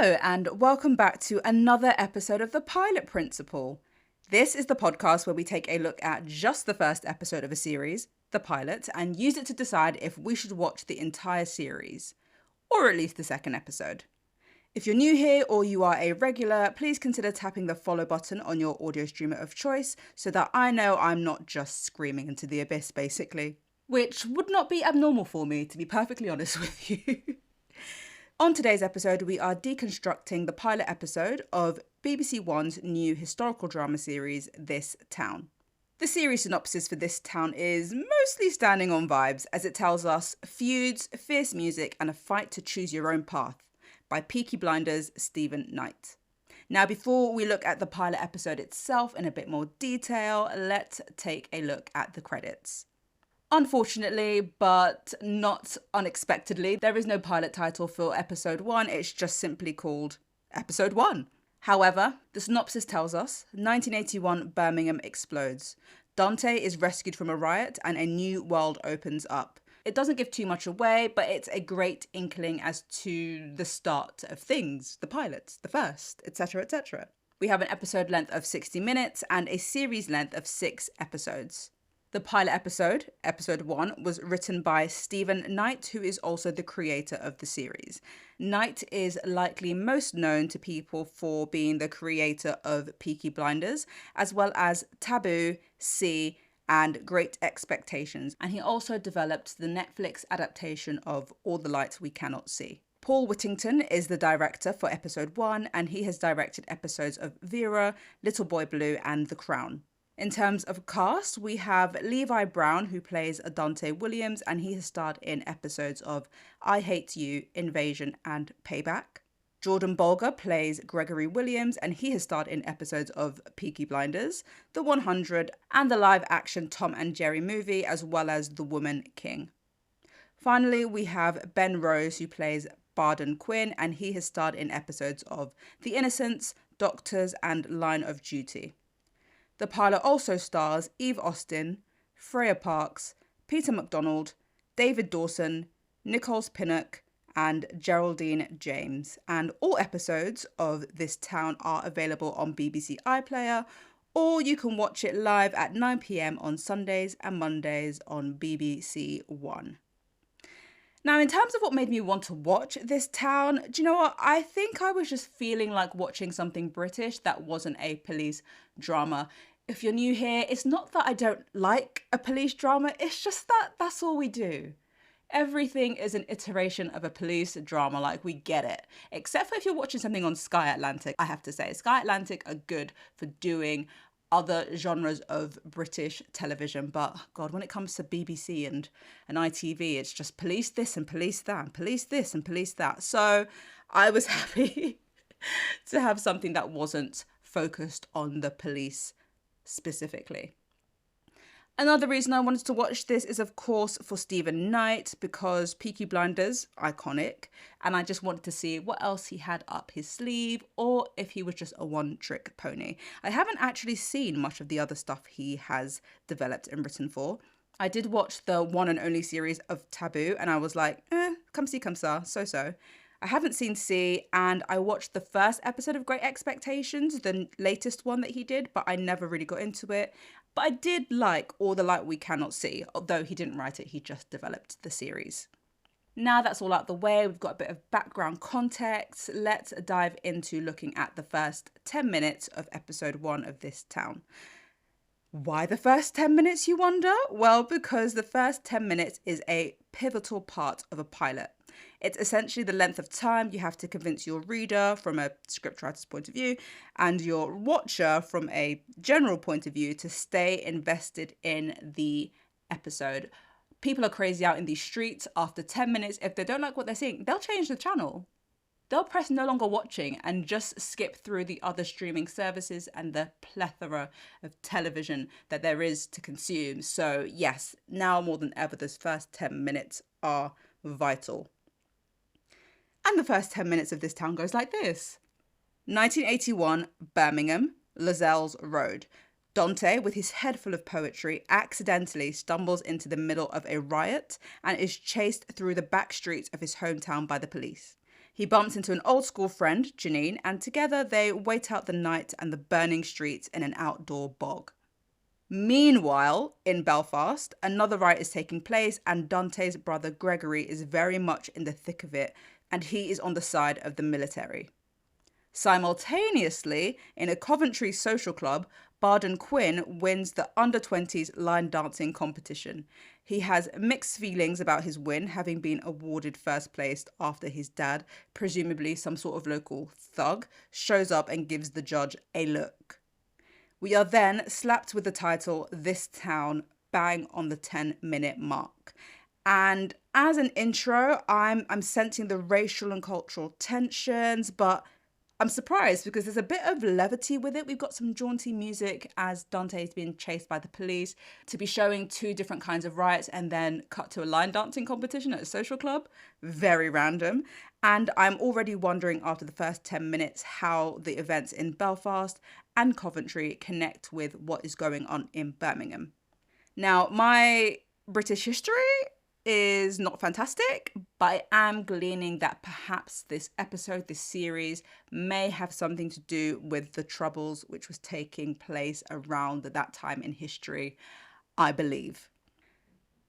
Hello, and welcome back to another episode of The Pilot Principle. This is the podcast where we take a look at just the first episode of a series, the pilot, and use it to decide if we should watch the entire series, or at least the second episode. If you're new here or you are a regular, please consider tapping the follow button on your audio streamer of choice so that I know I'm not just screaming into the abyss, basically. Which would not be abnormal for me, to be perfectly honest with you. On today's episode, we are deconstructing the pilot episode of BBC One's new historical drama series, This Town. The series synopsis for This Town is mostly standing on vibes, as it tells us feuds, fierce music, and a fight to choose your own path by Peaky Blinders' Stephen Knight. Now, before we look at the pilot episode itself in a bit more detail, let's take a look at the credits. Unfortunately, but not unexpectedly, there is no pilot title for episode 1, it's just simply called episode 1. However, the synopsis tells us 1981 Birmingham explodes. Dante is rescued from a riot and a new world opens up. It doesn't give too much away, but it's a great inkling as to the start of things, the pilot, the first, etc., etc. We have an episode length of 60 minutes and a series length of 6 episodes. The pilot episode, episode 1, was written by Stephen Knight, who is also the creator of the series. Knight is likely most known to people for being the creator of Peaky Blinders, as well as Taboo, See, and Great Expectations. And he also developed the Netflix adaptation of All the Lights We Cannot See. Paul Whittington is the director for episode 1, and he has directed episodes of Vera, Little Boy Blue, and The Crown. In terms of cast, we have Levi Brown, who plays Dante Williams, and he has starred in episodes of I Hate You, Invasion, and Payback. Jordan Bolger plays Gregory Williams, and he has starred in episodes of Peaky Blinders, The 100, and the live-action Tom and Jerry movie, as well as The Woman King. Finally, we have Ben Rose, who plays Barden Quinn, and he has starred in episodes of The Innocents, Doctors, and Line of Duty. The pilot also stars Eve Austin, Freya Parks, Peter MacDonald, David Dawson, Nichols Pinnock, and Geraldine James. And all episodes of This Town are available on BBC iPlayer, or you can watch it live at 9 p.m. on Sundays and Mondays on BBC One. Now, in terms of what made me want to watch This Town, do you know what? I think I was just feeling like watching something British that wasn't a police drama. If you're new here, it's not that I don't like a police drama, it's just that that's all we do. Everything is an iteration of a police drama, like we get it. Except for if you're watching something on Sky Atlantic, I have to say. Sky Atlantic are good for doing other genres of British television, but God, when it comes to BBC and ITV, it's just police this and police that, and police this and police that. So I was happy to have something that wasn't focused on the police specifically. Another reason I wanted to watch this is, of course, for Stephen Knight, because Peaky Blinders, iconic, and I just wanted to see what else he had up his sleeve, or if he was just a one-trick pony. I haven't actually seen much of the other stuff he has developed and written for. I did watch the one and only series of Taboo, and I was like, come see, come sa, so. I haven't seen See, and I watched the first episode of Great Expectations, the latest one that he did, but I never really got into it. But I did like All the Light We Cannot See, although he didn't write it, he just developed the series. Now that's all out the way, we've got a bit of background context, let's dive into looking at the first 10 minutes of episode 1 of This Town. Why the first 10 minutes, you wonder? Well, because the first 10 minutes is a pivotal part of a pilot. It's essentially the length of time you have to convince your reader from a scriptwriter's point of view and your watcher from a general point of view to stay invested in the episode. People are crazy out in these streets. After 10 minutes, if they don't like what they're seeing, they'll change the channel. They'll press no longer watching and just skip through the other streaming services and the plethora of television that there is to consume. So yes, now more than ever, those first 10 minutes are vital. And the first 10 minutes of This Town goes like this. 1981, Birmingham, Lozells Road. Dante, with his head full of poetry, accidentally stumbles into the middle of a riot and is chased through the back streets of his hometown by the police. He bumps into an old school friend, Janine, and together they wait out the night and the burning streets in an outdoor bog. Meanwhile, in Belfast, another riot is taking place and Dante's brother Gregory is very much in the thick of it, and he is on the side of the military. Simultaneously, in a Coventry social club, Barden Quinn wins the under-20s line dancing competition. He has mixed feelings about his win, having been awarded first place after his dad, presumably some sort of local thug, shows up and gives the judge a look. We are then slapped with the title, This Town, bang on the 10-minute mark. And as an intro, I'm sensing the racial and cultural tensions, but I'm surprised because there's a bit of levity with it. We've got some jaunty music as Dante is being chased by the police, to be showing two different kinds of riots and then cut to a line dancing competition at a social club. Very random. And I'm already wondering after the first 10 minutes how the events in Belfast and Coventry connect with what is going on in Birmingham. Now, my British history is not fantastic, but I am gleaning that perhaps this episode, this series, may have something to do with the Troubles, which was taking place around that time in history, I believe.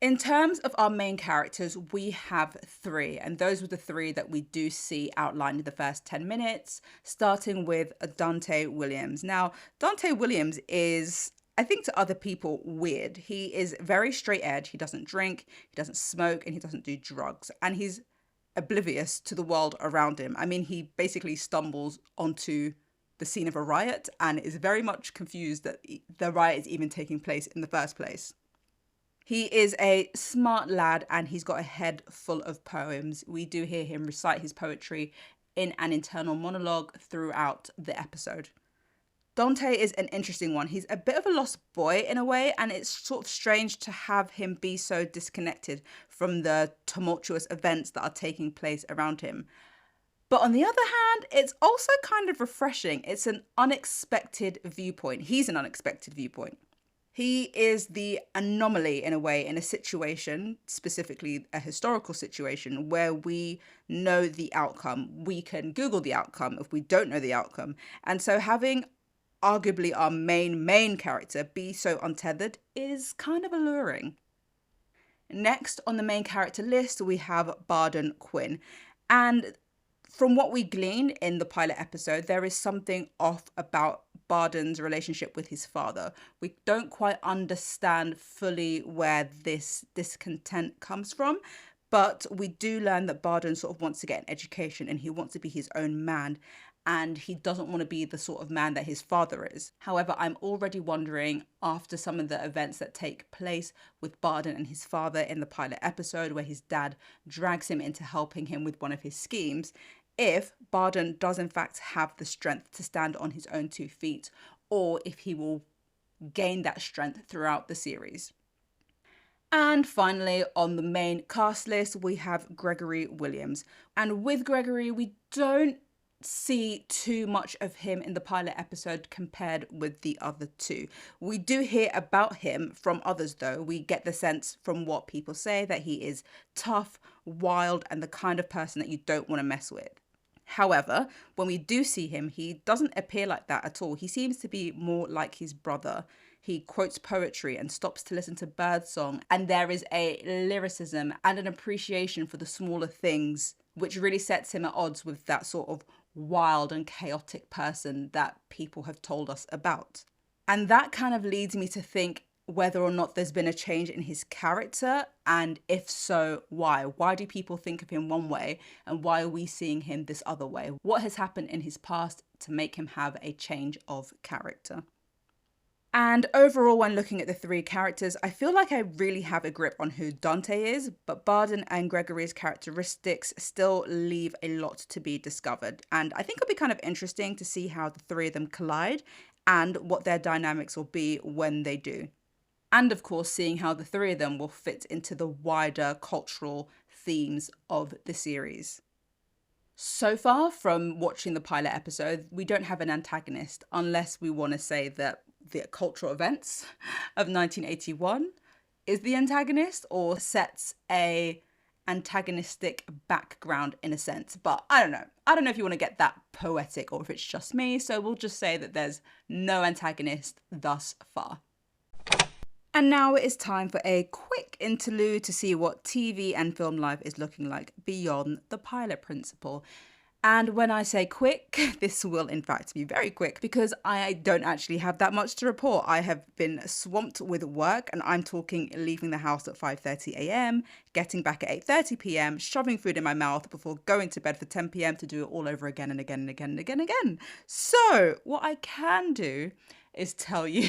In terms of our main characters, we have three, and those were the three that we do see outlined in the first 10 minutes, starting with Dante Williams. Now, Dante Williams is, I think to other people, weird. He is very straight edge. He doesn't drink, he doesn't smoke, and he doesn't do drugs. And he's oblivious to the world around him. I mean, he basically stumbles onto the scene of a riot and is very much confused that the riot is even taking place in the first place. He is a smart lad and he's got a head full of poems. We do hear him recite his poetry in an internal monologue throughout the episode. Dante is an interesting one. He's a bit of a lost boy in a way, and it's sort of strange to have him be so disconnected from the tumultuous events that are taking place around him. But on the other hand, it's also kind of refreshing. It's an unexpected viewpoint. He's an unexpected viewpoint. He is the anomaly in a way in a situation, specifically a historical situation, where we know the outcome. We can Google the outcome if we don't know the outcome. And so having arguably our main character be so untethered is kind of alluring. Next on the main character list, we have Barden Quinn. And from what we glean in the pilot episode, there is something off about Barden's relationship with his father. We don't quite understand fully where this discontent comes from, but we do learn that Barden sort of wants to get an education and he wants to be his own man. And he doesn't want to be the sort of man that his father is. However, I'm already wondering, after some of the events that take place with Barden and his father in the pilot episode, where his dad drags him into helping him with one of his schemes, if Barden does in fact have the strength to stand on his own 2 feet, or if he will gain that strength throughout the series. And finally, on the main cast list, we have Gregory Williams. And with Gregory, we don't see too much of him in the pilot episode compared with the other two. We do hear about him from others though. We get the sense from what people say that he is tough, wild, and the kind of person that you don't want to mess with. However, when we do see him, he doesn't appear like that at all. He seems to be more like his brother. He quotes poetry and stops to listen to birdsong, and there is a lyricism and an appreciation for the smaller things, which really sets him at odds with that sort of wild and chaotic person that people have told us about. And that kind of leads me to think whether or not there's been a change in his character, and if so, why? Why do people think of him one way, and why are we seeing him this other way? What has happened in his past to make him have a change of character? And overall, when looking at the 3 characters, I feel like I really have a grip on who Dante is, but Barden and Gregory's characteristics still leave a lot to be discovered. And I think it'll be kind of interesting to see how the 3 of them collide and what their dynamics will be when they do. And of course, seeing how the 3 of them will fit into the wider cultural themes of the series. So far, from watching the pilot episode, we don't have an antagonist, unless we want to say that the cultural events of 1981 is the antagonist or sets an antagonistic background in a sense. But I don't know. I don't know if you want to get that poetic or if it's just me. So we'll just say that there's no antagonist thus far. And now it is time for a quick interlude to see what TV and film life is looking like beyond the pilot principle. And when I say quick, this will in fact be very quick because I don't actually have that much to report. I have been swamped with work, and I'm talking leaving the house at 5:30 a.m, getting back at 8:30 p.m, shoving food in my mouth before going to bed for 10 p.m. to do it all over again and again and again and again and again. So what I can do is tell you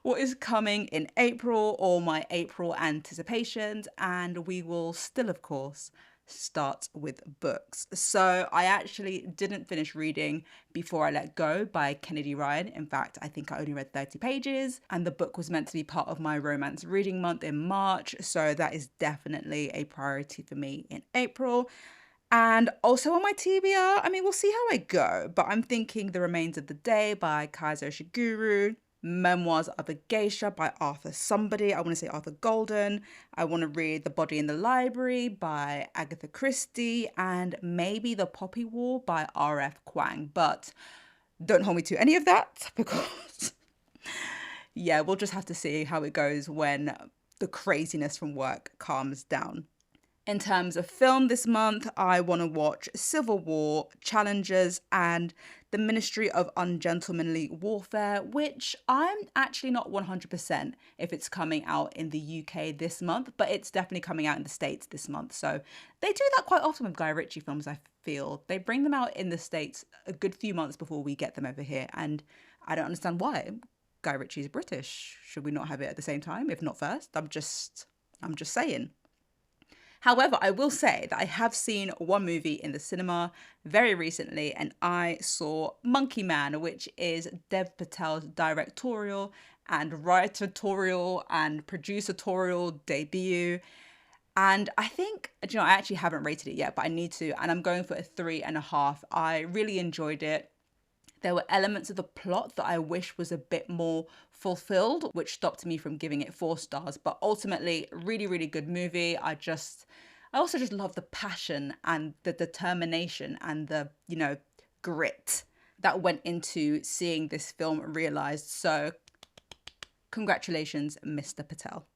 what is coming in April or my April anticipations, and we will still, of course, start with books. So I actually didn't finish reading Before I Let Go by Kennedy Ryan. In fact, I think I only read 30 pages, and the book was meant to be part of my romance reading month in March. So that is definitely a priority for me in April. And also on my TBR, I mean, we'll see how I go, but I'm thinking The Remains of the Day by Kaizo Shiguru, Memoirs of a Geisha by Arthur somebody, I want to say Arthur Golden. I want to read The Body in the Library by Agatha Christie, and maybe The Poppy War by R.F. Kuang. But don't hold me to any of that because, yeah, we'll just have to see how it goes when the craziness from work calms down. In terms of film this month, I want to watch Civil War, Challengers, and The Ministry of Ungentlemanly Warfare, which I'm actually not 100% if it's coming out in the UK this month, but it's definitely coming out in the States this month. So they do that quite often with Guy Ritchie films, I feel. They bring them out in the States a good few months before we get them over here, and I don't understand why. Guy Ritchie is British. Should we not have it at the same time, if not first? I'm just saying. However, I will say that I have seen one movie in the cinema very recently, and I saw Monkey Man, which is Dev Patel's directorial and writertorial and producertorial debut. And I think, I actually haven't rated it yet, but I need to, and I'm going for a 3.5. I really enjoyed it. There were elements of the plot that I wish was a bit more fulfilled, which stopped me from giving it 4 stars. But ultimately, really, really good movie. I also just love the passion and the determination and the, grit that went into seeing this film realized. So congratulations, Mr. Patel.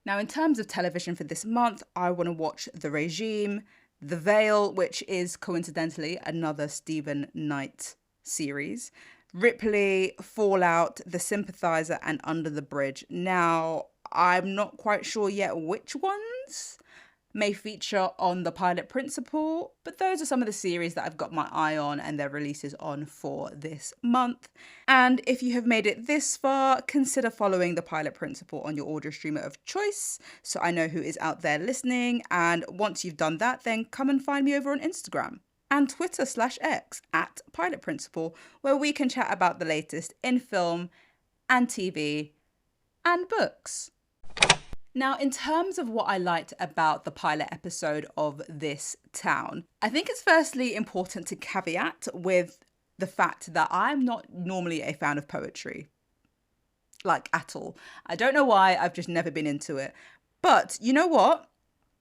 Now, in terms of television for this month, I want to watch The Regime, The Veil, which is coincidentally another Stephen Knight series, Ripley, Fallout, The Sympathizer, and Under the Bridge. Now, I'm not quite sure yet which ones may feature on the pilot principle, but those are some of the series that I've got my eye on and their releases on for this month. And if you have made it this far, consider following the pilot principle on your audio streamer of choice, so I know who is out there listening. And once you've done that, then come and find me over on Instagram and Twitter/X at Pilot Principle, where we can chat about the latest in film and TV and books. Now, in terms of what I liked about the pilot episode of This Town, I think it's firstly important to caveat with the fact that I'm not normally a fan of poetry, like at all. I don't know why, I've just never been into it. But you know what?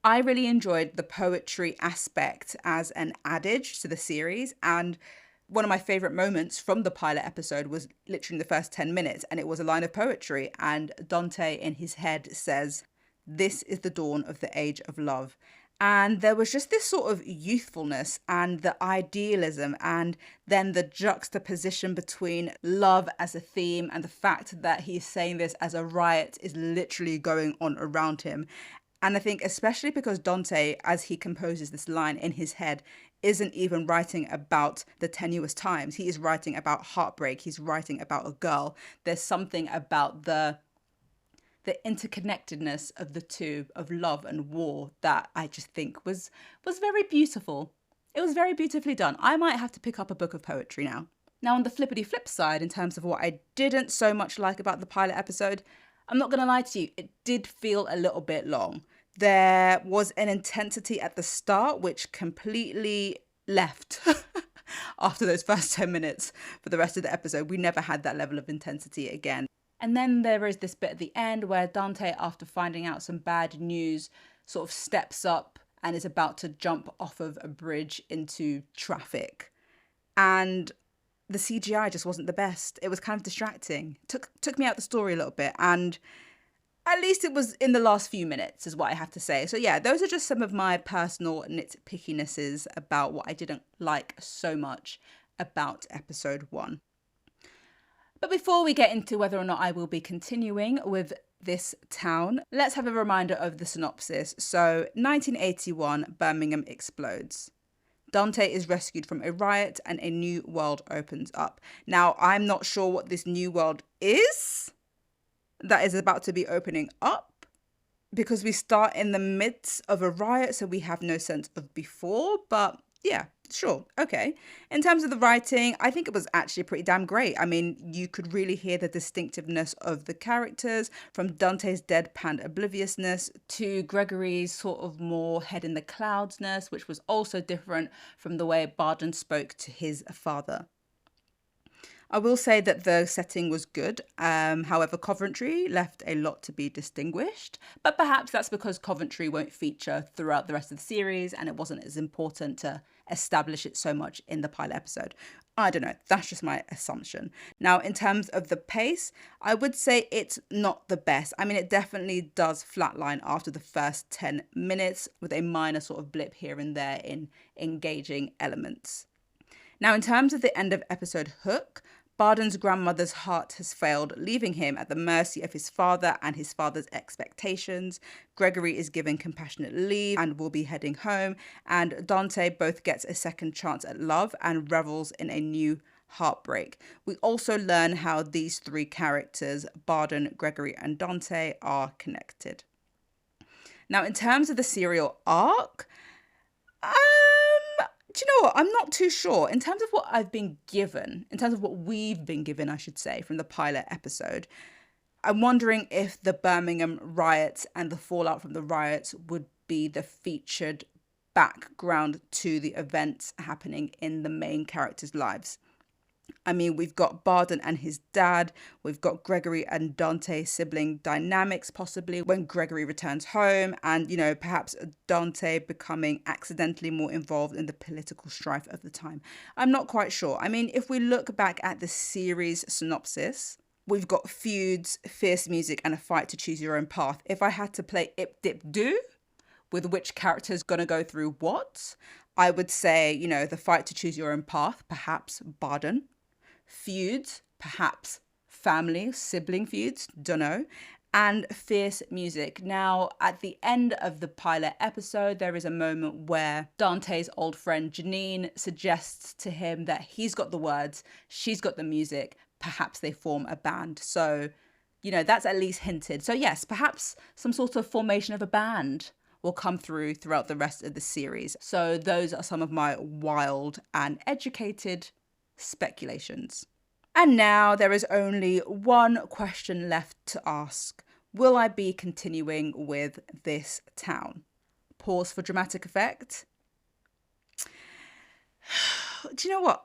I really enjoyed the poetry aspect as an adage to the series, and one of my favourite moments from the pilot episode was literally in the first 10 minutes, and it was a line of poetry, and Dante in his head says, "This is the dawn of the age of love." And there was just this sort of youthfulness and the idealism, and then the juxtaposition between love as a theme and the fact that he's saying this as a riot is literally going on around him. And I think especially because Dante, as he composes this line in his head, isn't even writing about the tenuous times. He is writing about heartbreak. He's writing about a girl. There's something about the interconnectedness of the two, of love and war, that I just think was very beautiful. It was very beautifully done. I might have to pick up a book of poetry now. Now, on the flippity flip side, in terms of what I didn't so much like about the pilot episode, I'm not going to lie to you, it did feel a little bit long. There was an intensity at the start which completely left after those first 10 minutes for the rest of the episode. We never had that level of intensity again. And then there is this bit at the end where Dante, after finding out some bad news, sort of steps up and is about to jump off of a bridge into traffic. And the CGI just wasn't the best. It was kind of distracting. Took me out the story a little bit, and at least it was in the last few minutes, is what I have to say. So yeah, those are just some of my personal nitpickinesses about what I didn't like so much about episode 1. But before we get into whether or not I will be continuing with this town, let's have a reminder of the synopsis. So 1981, Birmingham explodes. Dante is rescued from a riot and a new world opens up. Now, I'm not sure what this new world is that is about to be opening up, because we start in the midst of a riot, so we have no sense of before, but yeah, sure, okay. In terms of the writing, I think it was actually pretty damn great. I mean, you could really hear the distinctiveness of the characters, from Dante's deadpan obliviousness to Gregory's sort of more head in the cloudsness, which was also different from the way Barden spoke to his father. I will say that the setting was good. However, Coventry left a lot to be distinguished, but perhaps that's because Coventry won't feature throughout the rest of the series and it wasn't as important to establish it so much in the pilot episode. I don't know. That's just my assumption. Now, in terms of the pace, I would say it's not the best. I mean, it definitely does flatline after the first 10 minutes with a minor sort of blip here and there in engaging elements. Now, in terms of the end of episode hook, Barden's grandmother's heart has failed, leaving him at the mercy of his father and his father's expectations. Gregory is given compassionate leave and will be heading home, and Dante both gets a second chance at love and revels in a new heartbreak. We also learn how these three characters, Barden, Gregory, and Dante, are connected. Now, in terms of the serial arc, do you know what? I'm not too sure. In terms of what I've been given, in terms of what we've been given, I should say, from the pilot episode, I'm wondering if the Birmingham riots and the fallout from the riots would be the featured background to the events happening in the main characters' lives. I mean, we've got Barden and his dad, we've got Gregory and Dante sibling dynamics possibly when Gregory returns home, and, you know, perhaps Dante becoming accidentally more involved in the political strife of the time. I'm not quite sure. I mean, if we look back at the series synopsis, we've got feuds, fierce music, and a fight to choose your own path. If I had to play Ip Dip Do with which character's gonna go through what, I would say, you know, the fight to choose your own path, perhaps Barden. Feuds, perhaps family, sibling feuds, dunno, and fierce music. Now, at the end of the pilot episode, there is a moment where Dante's old friend Janine suggests to him that he's got the words, she's got the music, perhaps they form a band. So, you know, that's at least hinted. So yes, perhaps some sort of formation of a band will come throughout the rest of the series. So those are some of my wild and educated speculations. And now there is only one question left to ask. Will I be continuing with this town? Pause for dramatic effect. Do you know what?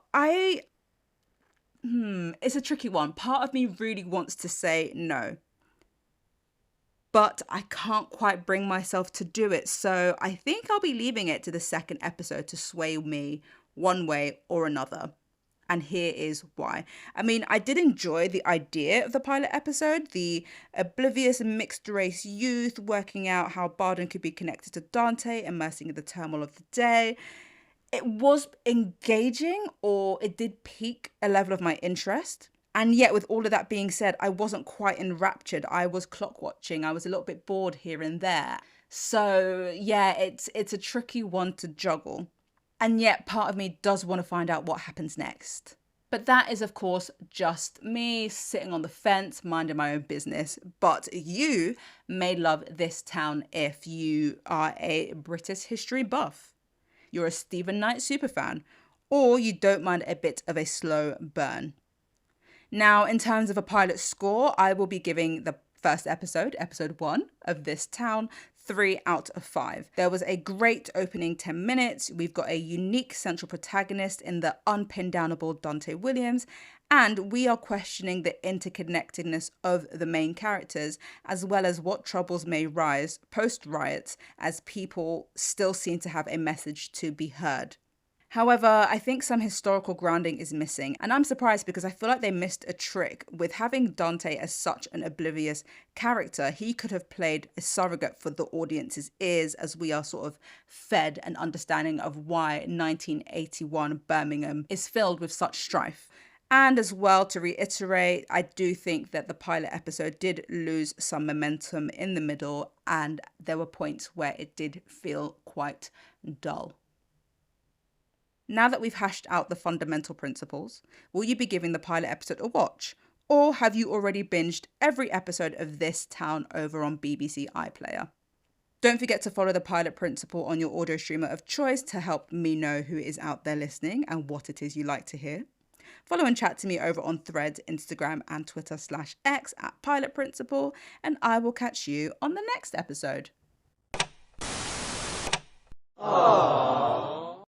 It's a tricky one. Part of me really wants to say no, but I can't quite bring myself to do it. So I think I'll be leaving it to the second episode to sway me one way or another. And here is why. I mean, I did enjoy the idea of the pilot episode, the oblivious mixed race youth working out how Barden could be connected to Dante, immersing in the turmoil of the day. It was engaging, or it did pique a level of my interest. And yet, with all of that being said, I wasn't quite enraptured. I was clock watching. I was a little bit bored here and there. So yeah, it's a tricky one to juggle. And yet part of me does want to find out what happens next. But that is, of course, just me sitting on the fence, minding my own business. But you may love this town if you are a British history buff, you're a Stephen Knight superfan, or you don't mind a bit of a slow burn. Now, in terms of a pilot score, I will be giving the first episode 1 of this town, 3 out of 5. There was a great opening 10 minutes. We've got a unique central protagonist in the unpindownable Dante Williams, And we are questioning the interconnectedness of the main characters, as well as what troubles may rise post-riots as people still seem to have a message to be heard. However, I think some historical grounding is missing, and I'm surprised because I feel like they missed a trick with having Dante as such an oblivious character. He could have played a surrogate for the audience's ears as we are sort of fed an understanding of why 1981 Birmingham is filled with such strife. And as well, to reiterate, I do think that the pilot episode did lose some momentum in the middle, and there were points where it did feel quite dull. Now that we've hashed out the fundamental principles, will you be giving the pilot episode a watch? Or have you already binged every episode of This Town over on BBC iPlayer? Don't forget to follow the pilot principle on your audio streamer of choice to help me know who is out there listening and what it is you like to hear. Follow and chat to me over on Threads, Instagram and Twitter /X @pilotprinciple, and I will catch you on the next episode.